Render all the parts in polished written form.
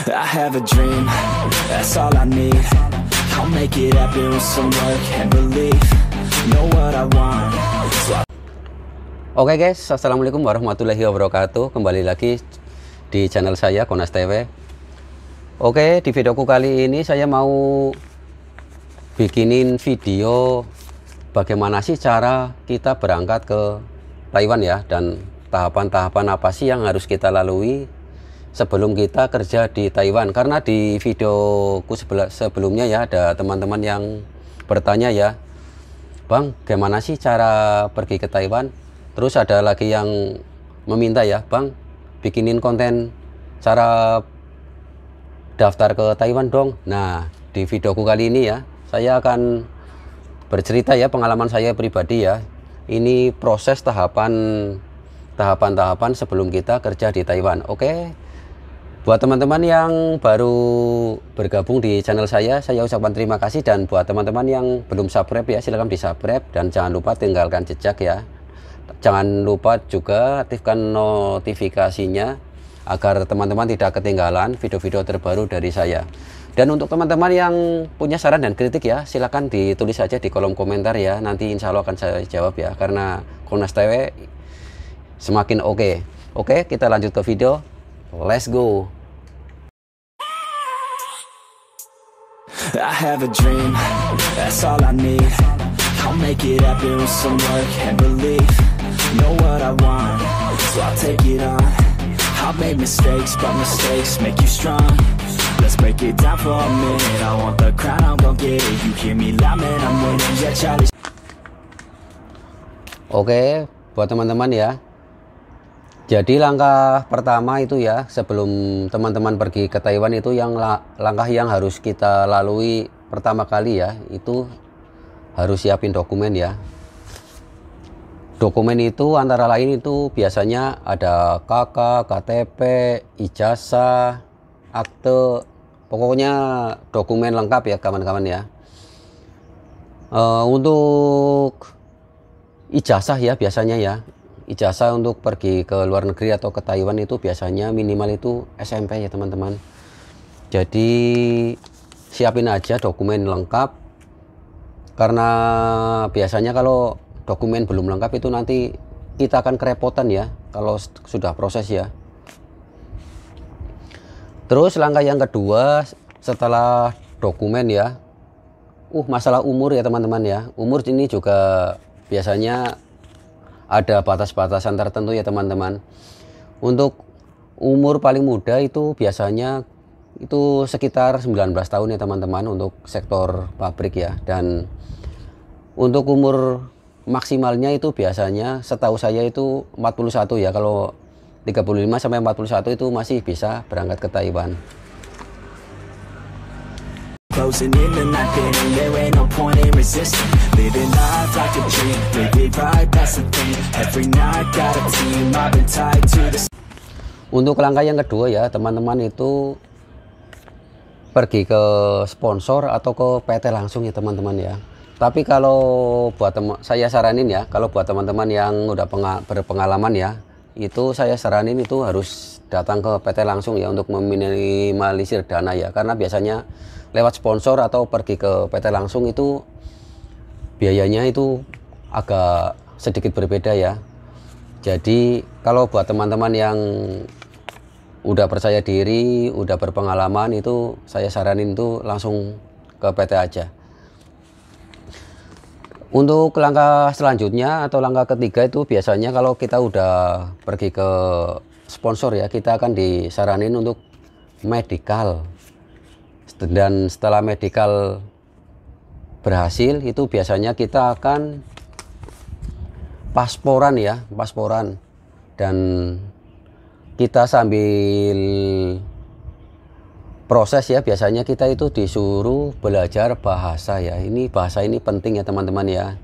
I have a dream, that's all I need. I'll make it happen with some work and belief. Know what I want. Oke guys, assalamualaikum warahmatullahi wabarakatuh. Kembali lagi di channel saya Konas TV. Oke, di videoku kali ini saya mau bikinin video bagaimana sih cara kita berangkat ke Taiwan ya, dan tahapan-tahapan apa sih yang harus kita lalui sebelum kita kerja di Taiwan. Karena di videoku sebelumnya ya, ada teman-teman yang bertanya ya, Bang, gimana sih cara pergi ke Taiwan? Terus ada lagi yang meminta ya, Bang, bikinin konten cara daftar ke Taiwan dong. Nah, di videoku kali ini ya, saya akan bercerita ya pengalaman saya pribadi ya. Ini proses tahapan-tahapan sebelum kita kerja di Taiwan. Oke. Buat teman-teman yang baru bergabung di channel saya ucapkan terima kasih. Dan buat teman-teman yang belum subscribe ya, silahkan di subscribe. Dan jangan lupa tinggalkan jejak ya. Jangan lupa juga aktifkan notifikasinya agar teman-teman tidak ketinggalan video-video terbaru dari saya. Dan untuk teman-teman yang punya saran dan kritik ya, silahkan ditulis saja di kolom komentar ya. Nanti insya Allah akan saya jawab ya, karena Konas TV semakin oke. Oke, kita lanjut ke video. Let's go. I have a dream, that's all I need. I'll make it happen with some work and belief. Know what I want, so I'll take it on. I've made mistakes, but mistakes make you strong. Let's break it down for a minute. I want the crown, I'm gon' get it. You hear me loud, man, I'm winning. Yeah, Charlie. Oke, buat teman-teman ya. Jadi langkah pertama itu ya, sebelum teman-teman pergi ke Taiwan itu, yang langkah yang harus kita lalui pertama kali ya, itu harus siapin dokumen ya. Dokumen itu antara lain itu biasanya ada KK, KTP, ijazah, akte, pokoknya dokumen lengkap ya kawan-kawan ya. Untuk ijazah ya biasanya ya, ijazah untuk pergi ke luar negeri atau ke Taiwan itu biasanya minimal itu SMP ya teman-teman. Jadi siapin aja dokumen lengkap, karena biasanya kalau dokumen belum lengkap itu nanti kita akan kerepotan ya kalau sudah proses ya. Terus langkah yang kedua setelah dokumen ya, masalah umur ya teman-teman ya. Umur ini juga biasanya ada batas-batasan tertentu ya teman-teman. Untuk umur paling muda itu biasanya itu sekitar 19 tahun ya teman-teman untuk sektor pabrik ya. Dan untuk umur maksimalnya itu biasanya setahu saya itu 41 ya. Kalau 35 sampai 41 itu masih bisa berangkat ke Taiwan. Closing in the night, and there ain't no point in resisting. Living life like a dream, live it right, that's the thing. Every night got a team, I've been tied to the. Untuk langkah yang kedua ya teman-teman, itu pergi ke sponsor atau ke PT langsung ya teman-teman ya. Tapi kalau buat saya saranin ya, kalau buat teman-teman yang udah berpengalaman ya, itu saya saranin itu harus datang ke PT langsung ya untuk meminimalisir dana ya. Karena biasanya lewat sponsor atau pergi ke PT langsung itu biayanya itu agak sedikit berbeda ya. Jadi kalau buat teman-teman yang udah percaya diri, udah berpengalaman, itu saya saranin itu langsung ke PT aja. Untuk langkah selanjutnya atau langkah ketiga itu biasanya kalau kita udah pergi ke sponsor ya, kita akan disaranin untuk medical. Dan setelah medical berhasil itu biasanya kita akan pasporan ya, pasporan. Dan kita sambil proses ya, biasanya kita itu disuruh belajar bahasa ya. Bahasa ini penting ya teman-teman ya.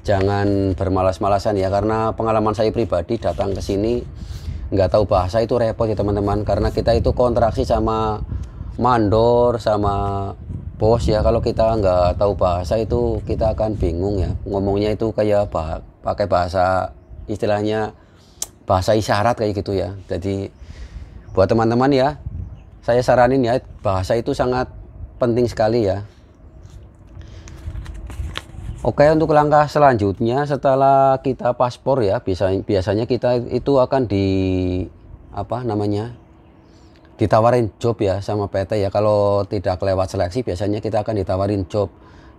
Jangan bermalas-malasan ya, karena pengalaman saya pribadi datang ke sini nggak tahu bahasa itu repot ya teman-teman. Karena kita itu kontraksi sama mandor sama bos ya. Kalau kita nggak tahu bahasa itu kita akan bingung ya. Ngomongnya itu kayak pakai bahasa, istilahnya bahasa isyarat kayak gitu ya. Jadi buat teman-teman ya, saya saranin ya, bahasa itu sangat penting sekali ya. Oke, untuk langkah selanjutnya setelah kita paspor ya, biasanya kita itu akan ditawarin job ya sama PT ya. Kalau tidak lewat seleksi, biasanya kita akan ditawarin job.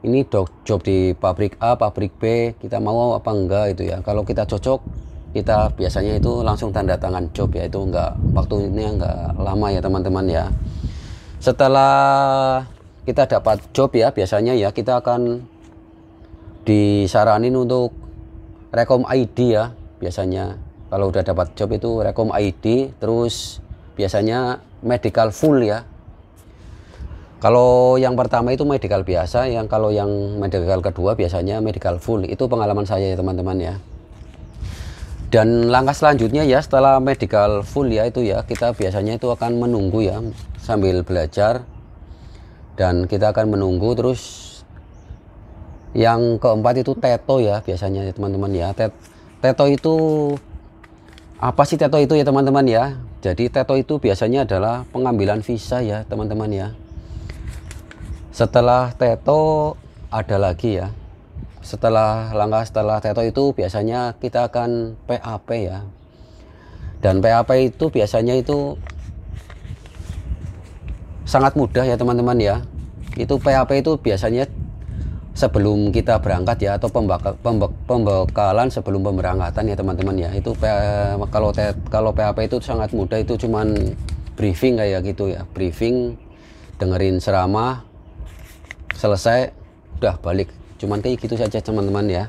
Ini job di pabrik A, pabrik B, kita mau apa enggak itu ya. Kalau kita cocok, kita biasanya itu langsung tanda tangan job ya. Itu waktunya enggak lama ya teman-teman ya. Setelah kita dapat job ya, biasanya ya kita akan disaranin untuk Rekom ID ya. Biasanya kalau udah dapat job itu Rekom ID, terus biasanya medical full ya. Kalau yang pertama itu medical biasa, kalau yang medical kedua biasanya medical full. Itu pengalaman saya ya teman-teman ya. Dan langkah selanjutnya ya, setelah medical full ya, itu ya kita biasanya itu akan menunggu ya, sambil belajar. Dan kita akan menunggu. Terus yang keempat itu teto ya, biasanya ya teman-teman ya. Teto itu apa sih teto itu ya teman-teman ya? Jadi teto itu biasanya adalah pengambilan visa ya teman-teman ya. Setelah teto ada lagi ya. Setelah teto itu biasanya kita akan PAP ya. Dan PAP itu biasanya itu sangat mudah ya teman-teman ya. Itu PAP itu biasanya sebelum kita berangkat ya, atau pembekalan sebelum pemberangkatan ya teman-teman ya. Itu kalau PAP itu sangat mudah, itu cuman briefing kayak gitu ya. Briefing, dengerin ceramah, selesai udah balik, cuman kayak gitu saja teman-teman ya.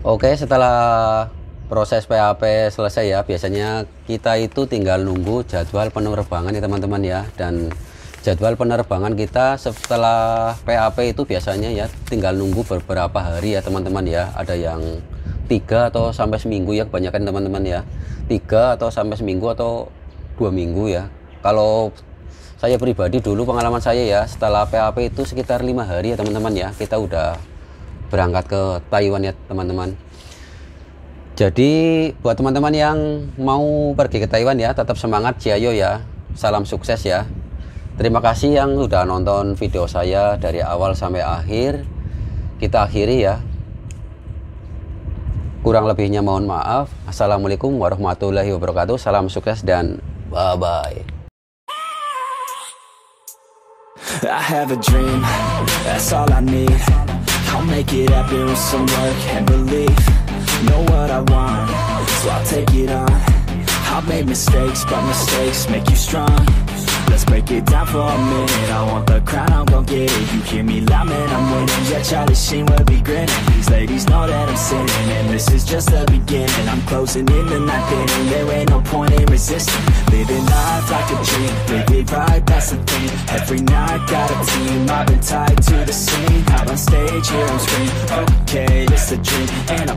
Oke, setelah proses PAP selesai ya, biasanya kita itu tinggal nunggu jadwal penerbangan ya teman-teman ya. Dan jadwal penerbangan kita setelah PAP itu biasanya ya tinggal nunggu beberapa hari ya teman-teman ya. Ada yang 3 atau sampai seminggu ya, kebanyakan teman-teman ya 3 atau sampai seminggu atau 2 minggu ya. Kalau saya pribadi dulu pengalaman saya ya, setelah PAP itu sekitar 5 hari ya teman-teman ya, kita udah berangkat ke Taiwan ya teman-teman. Jadi buat teman-teman yang mau pergi ke Taiwan ya, tetap semangat, jayo ya, salam sukses ya. Terima kasih yang udah nonton video saya dari awal sampai akhir. Kita akhiri ya. Kurang lebihnya mohon maaf. Assalamualaikum warahmatullahi wabarakatuh. Salam sukses dan bye-bye. I have a dream, that's all I need. I'll make it happen with some work and belief. Know what I want, so I'll take it on. I've made mistakes, but mistakes make you strong. Let's break it down for a minute. I want the crown, I'm gon' get it. You hear me loud, man, I'm winning. Yeah, Charlie Sheen will be grinning. These ladies know that I'm sinning, and this is just the beginning. I'm closing in the night inning. There ain't no point in resisting. Living life like a dream, live it right, that's the thing. Every night got a team, I've been tied to the scene. Out on stage, here I'm screaming. Okay, it's a dream, and